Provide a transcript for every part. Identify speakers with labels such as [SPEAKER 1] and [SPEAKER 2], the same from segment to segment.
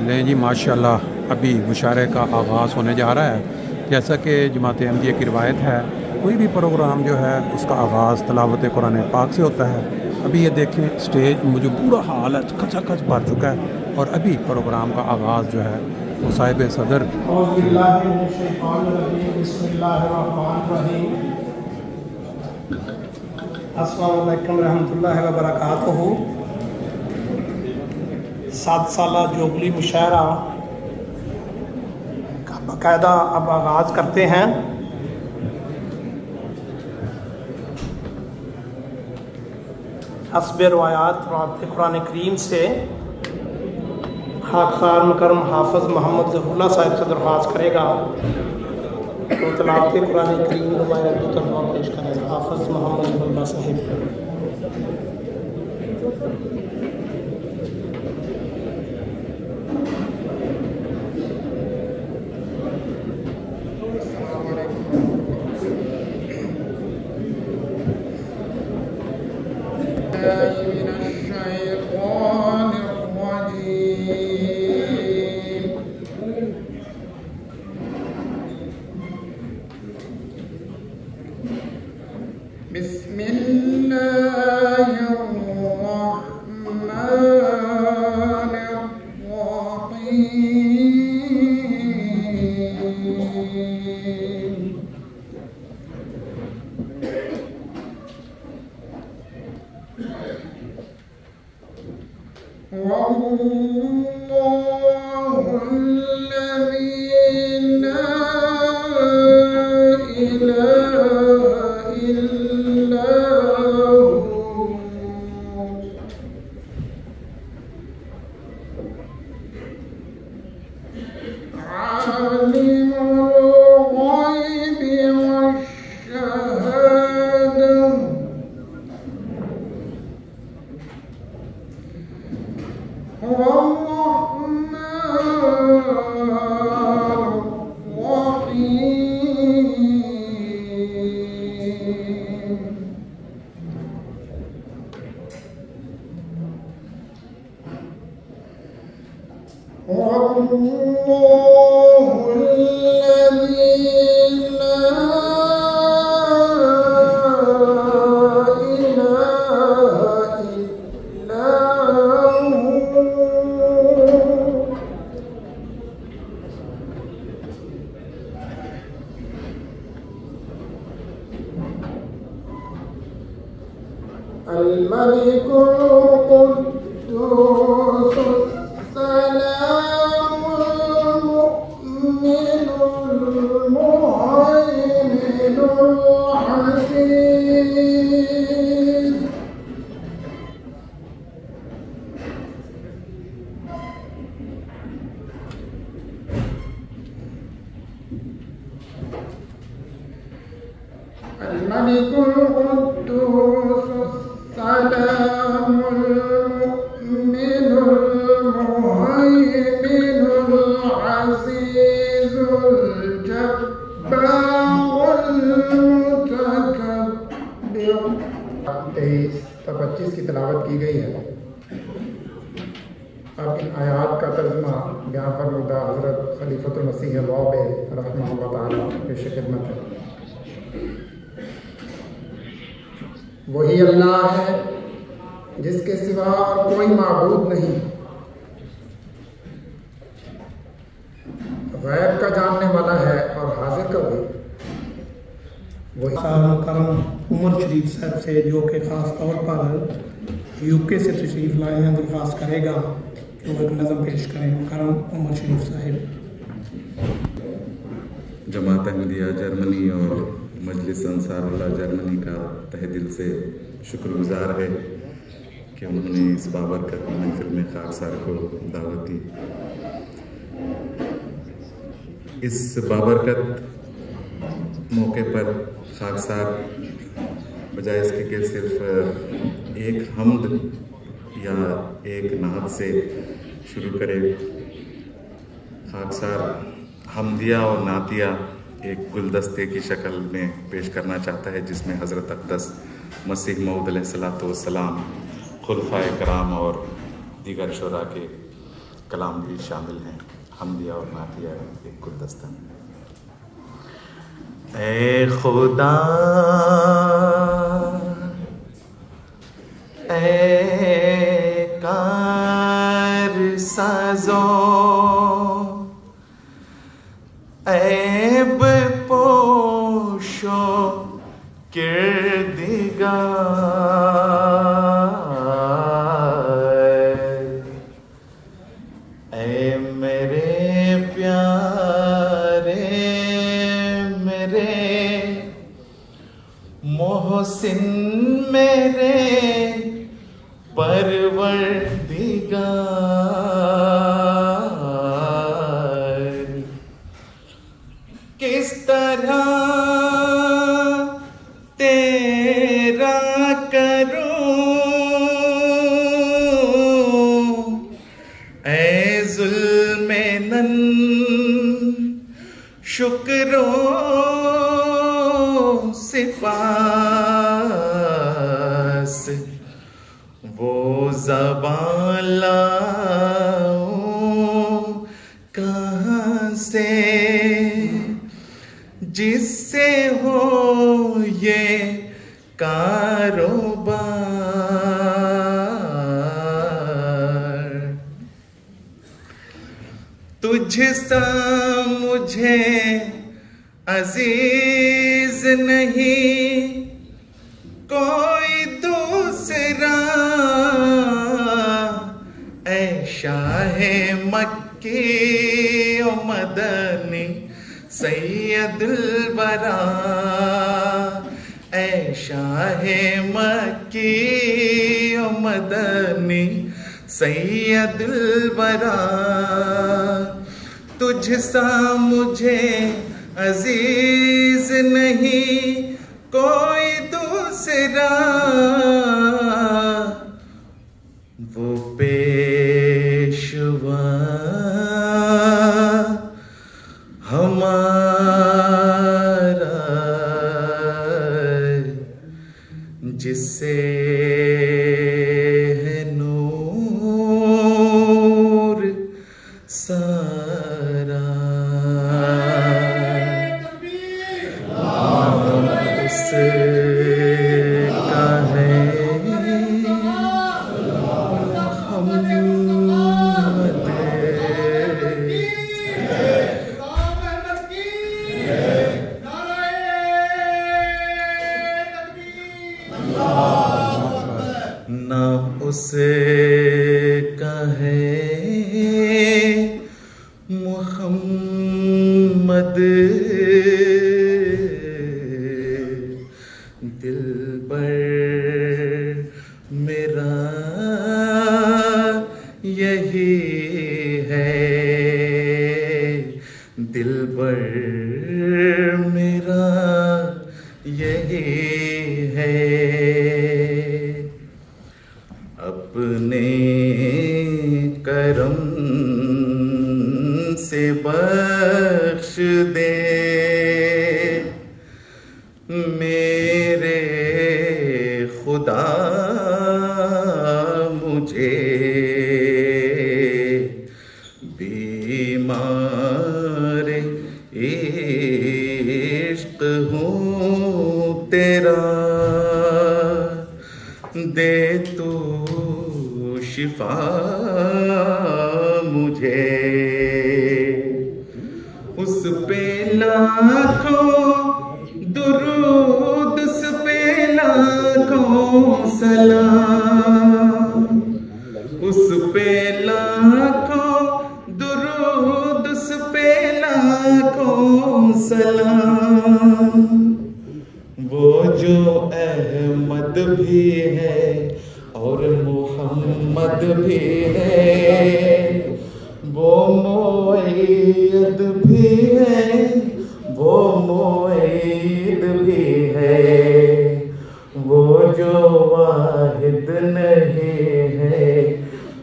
[SPEAKER 1] लें जी माशाल्लाह, अभी मुशायरे का आगाज़ होने जा रहा है। जैसा कि जमात अहमदिया की रिवायत है, कोई भी प्रोग्राम जो है उसका आगाज़ तिलावत कुरान पाक से होता है। अभी ये देखें, स्टेज मुझे पूरा हाल है, खचाखच भर चुका है और अभी प्रोग्राम का आगाज़ जो है वो साहिब सदर
[SPEAKER 2] अस्सलामु अलैकुम रहमतुल्लाहि व बरकातुहू। 7 साला जोगली मुशायरा का बाकायदा अब आगाज़ करते हैं। हस्ब रवायात कुरान करीम से खाकसार मुकरम हाफिज़ मोहम्मद ज़फ़रुल्लाह साहिब से दरख्वास्त करेगा तो तिलावत कुरान करीम नुमाया तरफ़ा पेश करेगा हाफिज़ मोहम्मद ज़फ़रुल्लाह साहिब। की तिलावत की गई है। अब इन आयात का तर्जुमा बयान फरमादा हज़रत खलीफतुल मसीह मौद रहमतुल्लाह तआला पेश खिदमत है। वही अल्लाह है जिसके सिवा और कोई माबूद नहीं, गैब का जानने वाला है और हाजिर का भी। वही करम उमर शरीफ साहब से जो कि ख़ास तौर पर यूके से तशरीफ़ लाए हैं, दरख्वास्त करेगा कि वो एक नज़म पेश करें। करम उमर शरीफ साहब।
[SPEAKER 3] जमात अहमदिया जर्मनी और मजलिस अंसारुल्लाह जर्मनी का तहे दिल से शुक्रगुजार है कि उन्होंने इस बाबरकत महफिल में खाकसार को दावत दी। इस बाबरकत मौके पर खाकसार बजाय इसके कि सिर्फ एक हम्द या एक नात से शुरू करे, खाकसार हमदिया और नातिया एक गुलदस्ते की शक्ल में पेश करना चाहता है, जिसमें हज़रत अक़दस मसीह मऊद अलैहिस्सलातु वस्सलाम, खुलफ़ाए कराम और दीगर शुरा के कलाम भी शामिल हैं, हमदिया और नातिया एक गुलदस्ता। ऐ खुदा ऐ कार साजो ऐब पोशो किरदिगार, ऐ मेरे प्यारे मेरे मोहसिन मेरे परवरदिगार, किस तरह तेरा करूं ऐ ज़ुल्मे नन शुक्रो सिफास, वो ज़बान लाऊं कहाँ से जिससे हो ये कारोबार। तुझसा मुझे अजीज नहीं कोई दूसरा, ऐ शाहे मक्की ओ मदनी सैयदुल बरा, ऐ शाहे मक्की ओ मदनी सैयदुल बरा। तुझसा मुझे अजीज नहीं कोई दूसरा, वो पेशवा हमारा जिससे है नूर सारा, उसका है ना उसका है मुहम्मद दिलबर मेरा यही है, दिलबर मेरा यही है। अपने करम से बख्श दे मेरे खुदा मुझे, बीमार इश्क हूँ तेरा, दे तू शिफा मुझे। उस पे लाखों दुरूद, उस पे लाखों सलाम, उस पे लाखों दुरूद, उस पे लाखों सलाम। वो जो अहमद भी है और मोहम्मद भी है, वो मोईद भी है, वो मोईद भी है, वो जो वाहिद नहीं है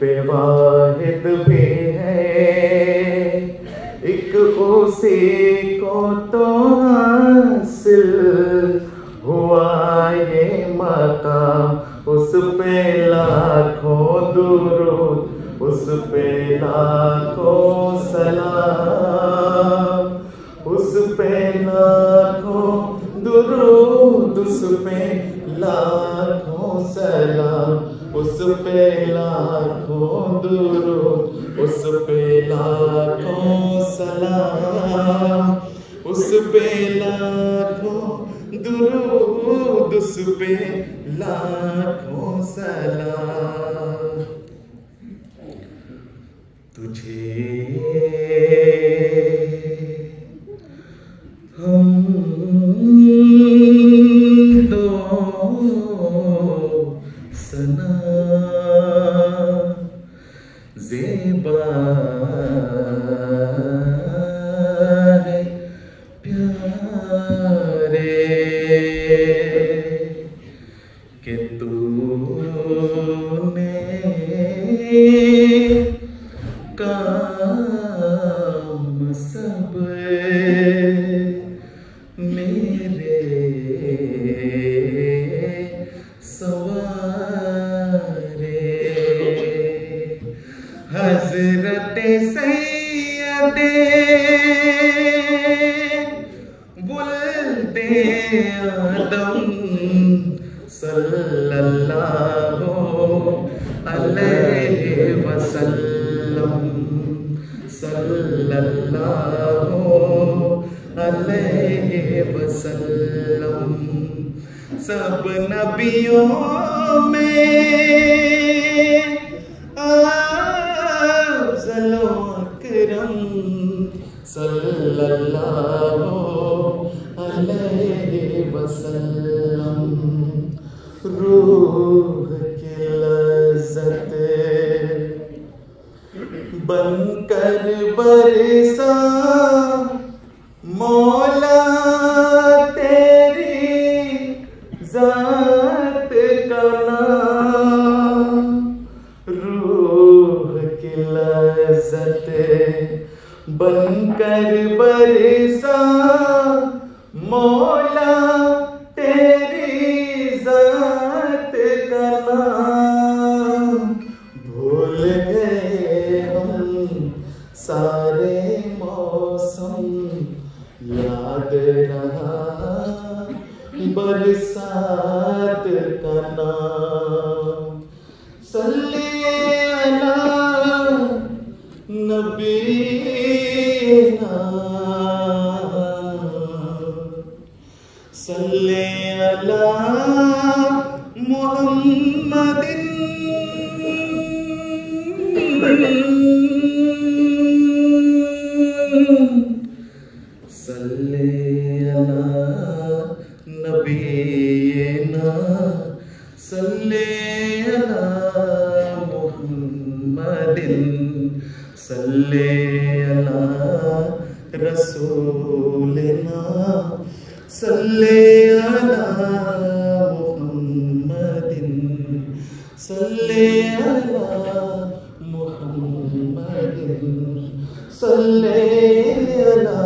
[SPEAKER 3] बेवाहिद भी है। एक उसी को तो हासिल हुआ ये मकाम, उस पे लाखों दुरूद, उस पे
[SPEAKER 4] लाखों सलाम, उस पे लाखों दुरूद, उस पे लाखों सलाम, उस पे लाखों दुरूद, उस पे लाखों सलाम, उस पे लाखों दुरूद, उस पे लाखों सलाम। तुझे हम दो सना ज़ेबा है प्यारे कि तूने काम सब मेरे सवारे। हज़रत सैयदे वुल्दे आदम सल्लल्लाहु अलैहि वसल्लम, सल्लल्लाहु अलैहि वसल्लम। सब नबियों में अफ़ज़ल व अकरम सल्लल्लाहु अलैहि वसल्लम। रूह की लज़्ज़त बनकर बरसा मौला तेरी ज़ात का नाम। रूह की लज़्ज़त बनकर बरसा मौला तेरी ज़ात का नाम। भूल गए हम सारे मौसम, याद रहा बरसात का नाम। सल्ले अला नबीना, सल्ले अला मुहम्मदिन, सल्ले अला नबीना, सल्ले अला मुहम्मदिन, सल्ले अला रसूलिना, सल्ले अला मुहम्मदिन, सल्ले अला मुहम्मदिन, सल्ले अला